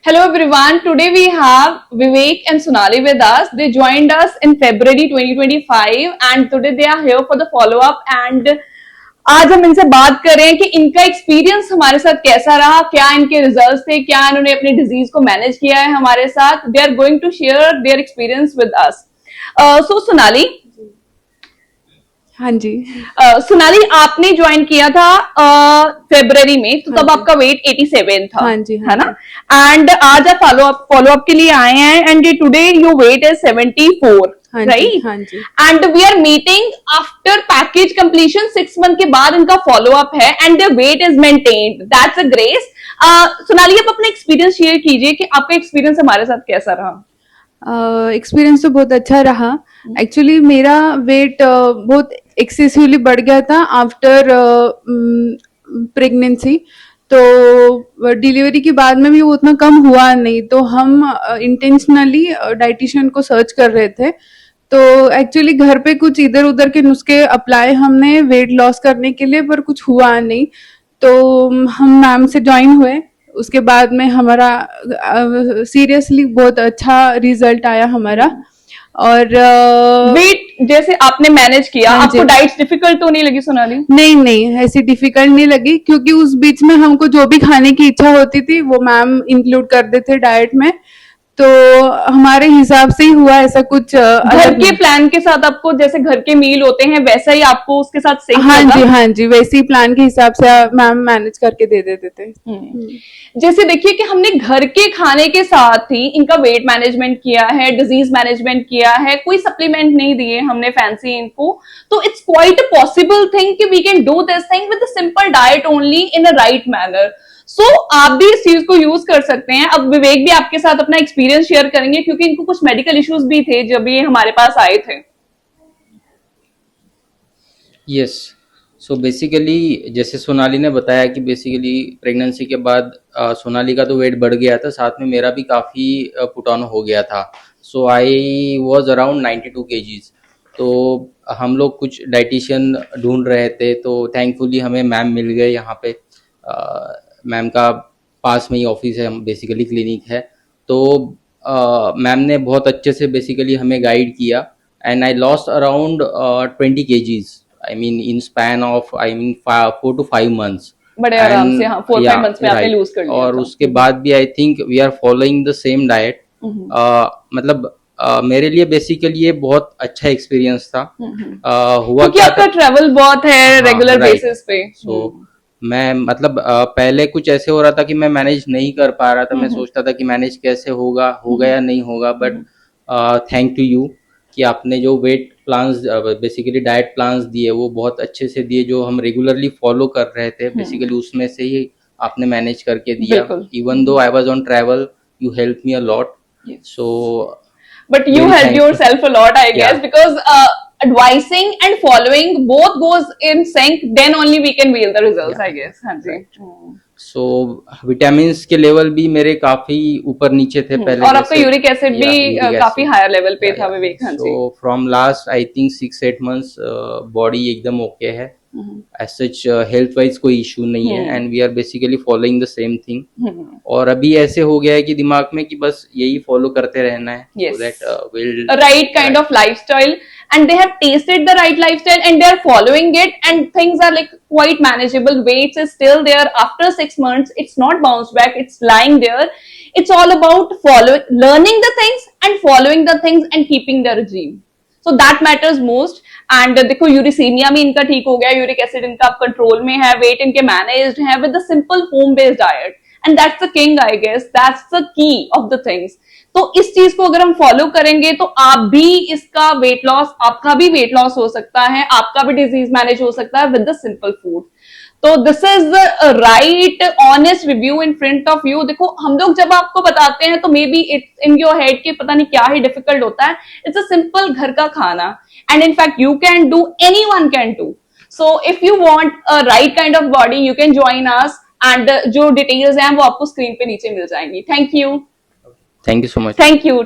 Hello everyone. Today we have Vivek and Sonali with us. They joined us in February 2025 and today they are here for the follow up and आज हम इनसे बात कर रहे हैं कि इनका एक्सपीरियंस हमारे साथ कैसा रहा, क्या इनके रिजल्ट्स थे, क्या इन्होंने अपने डिजीज को मैनेज किया है हमारे साथ. They are going to share their experience with us. So Sonali, हाँ जी। सोनाली आपने ज्वाइन किया था फेब्रवरी में, तो तब आपका वेट 87 था. हाँ जी, है ना. एंड आज आप फॉलो अप के लिए आए हैं and today your weight is 74. Right. हाँ जी। And we are meeting after package completion 6 month के बाद इनका फॉलो अप है and the weight is maintained. That's a grace. Sonali, आप अपना एक्सपीरियंस शेयर कीजिए कि आपका एक्सपीरियंस हमारे साथ कैसा रहा. एक्सपीरियंस तो बहुत अच्छा रहा. एक्चुअली मेरा वेट बहुत एक्सेसिवली बढ़ गया था आफ्टर प्रेगनेंसी. तो डिलीवरी के बाद में भी वो उतना कम हुआ नहीं. तो हम इंटेंशनली डाइटिशियन को सर्च कर रहे थे. तो एक्चुअली घर पे कुछ इधर उधर के नुस्खे अप्लाई हमने वेट लॉस करने के लिए, पर कुछ हुआ नहीं. तो हम मैम से ज्वाइन हुए. उसके बाद में हमारा सीरियसली बहुत अच्छा रिजल्ट आया हमारा. और वेट जैसे आपने मैनेज किया, हाँ आपको जी. डाइट डिफिकल्ट तो नहीं लगी सोनाली? नहीं नहीं, ऐसी डिफिकल्ट नहीं लगी, क्योंकि उस बीच में हमको जो भी खाने की इच्छा होती थी वो मैम इंक्लूड कर देते डाइट में. तो हमारे हिसाब से ही हुआ, ऐसा कुछ घर अलग के नहीं. प्लान के साथ आपको जैसे घर के मील होते हैं वैसा ही आपको उसके साथ सेम हाँ लगा? जी, हाँ जी, वैसे ही प्लान के हिसाब से मैम मैनेज करके दे देते थे. जैसे देखिए कि हमने घर के खाने के साथ ही इनका वेट मैनेजमेंट किया है, डिजीज मैनेजमेंट किया है, कोई सप्लीमेंट नहीं दिए हमने फैंसी इनको. तो it's quite a possible thing कि we can do this thing with simple diet only in a right manner. So आप भी इस चीज को यूज कर सकते हैं. अब विवेक भी आपके साथ अपना एक्सपीरियंस शेयर करेंगे क्योंकि इनको कुछ मेडिकल इश्यूज भी थे जब ये हमारे पास आए थे. यस. सो बेसिकली जैसे सोनाली ने बताया कि बेसिकली प्रेगनेंसी के बाद सोनाली का तो वेट बढ़ गया था, साथ में मेरा भी काफ़ी पुट ऑन हो गया था. सो आई वाज अराउंड 92 kgs. तो हम लोग कुछ डाइटिशियन ढूंढ रहे थे, तो थैंकफुली हमें मैम मिल गए यहाँ पे. मैम का पास में ही ऑफिस है, बेसिकली क्लिनिक है. तो मैम ने बहुत अच्छे से बेसिकली हमें गाइड किया and I lost around 20 kgs. I mean, in span of 4 to 5 months. बड़े आराम And से, हाँ, 4-5 मंथ्स में आपने right. लूज कर लिया और था. उसके बाद भी I think we are following the same diet. मतलब मेरे लिए बेसिकली ये बहुत अच्छा एक्सपीरियंस था. हुआ क्योंकि क्या आपका था, ट्रेवल बहुत है हाँ, रेगुलर right. बेसिस पे. सो मैं मतलब पहले कुछ ऐसे हो रहा था कि मैं मैनेज नहीं कर पा रहा था. मैं सोचता था कि मैनेज कैसे होगा या नहीं होगा. बट थैंक टू यू कि आपने जो weight plans basically diet plans दिए वो बहुत अच्छे से दिए, जो हम रेगुलरली फॉलो कर रहे थे. बेसिकली उसमें से ही आपने मैनेज करके दिया. बिल्कुल. Even though I was on travel, you help me a lot. So But you very help thankful. yourself a lot, I guess, Yeah. because advising and following both goes in sync. Then only we can feel the results, Yeah. I guess. हाँ जी. सो vitamins के level भी मेरे काफी ऊपर नीचे थे पहले. और आपका यूरिक एसिड भी काफी हायर लेवल पे था विवेक. हाँ जी. So from last I think 6-8 months body एकदम ओके है. एज सच हेल्थ वाइज कोई इशू नहीं है and we are basically following the same thing. और अभी ऐसे हो गया है कि दिमाग में कि बस यही फॉलो करते रहना है. Yes. So that we'll right kind of lifestyle, and they have tasted the right lifestyle and they are following it, and things are like quite manageable. Weight is still there after 6 months. It's not bounced back. It's lying there. It's all about learning the things and following the things and keeping the regime. So that matters most. And देखो uricaemia भी इनका ठीक हो गया, uric acid इनका control में है, wait इनके मैनेज्ड है with the simple home based diet. And that's the king, I guess that's the key of the things. तो इस चीज को अगर हम फॉलो करेंगे तो आप भी इसका वेट लॉस, आपका भी वेट लॉस हो सकता है, आपका भी डिजीज मैनेज हो सकता है विद द सिंपल फूड. तो this is the right honest review in front of you. देखो हम लोग जब आपको बताते हैं तो may be it's in your head कि पता नहीं क्या ही डिफिकल्ट होता है. इट्स अ सिंपल घर का खाना and in fact you can do, anyone can do. So if you want a right kind of body you can join us and जो डिटेल्स हैं वो आपको स्क्रीन पे नीचे मिल जाएंगी. Thank you so much. Thank you.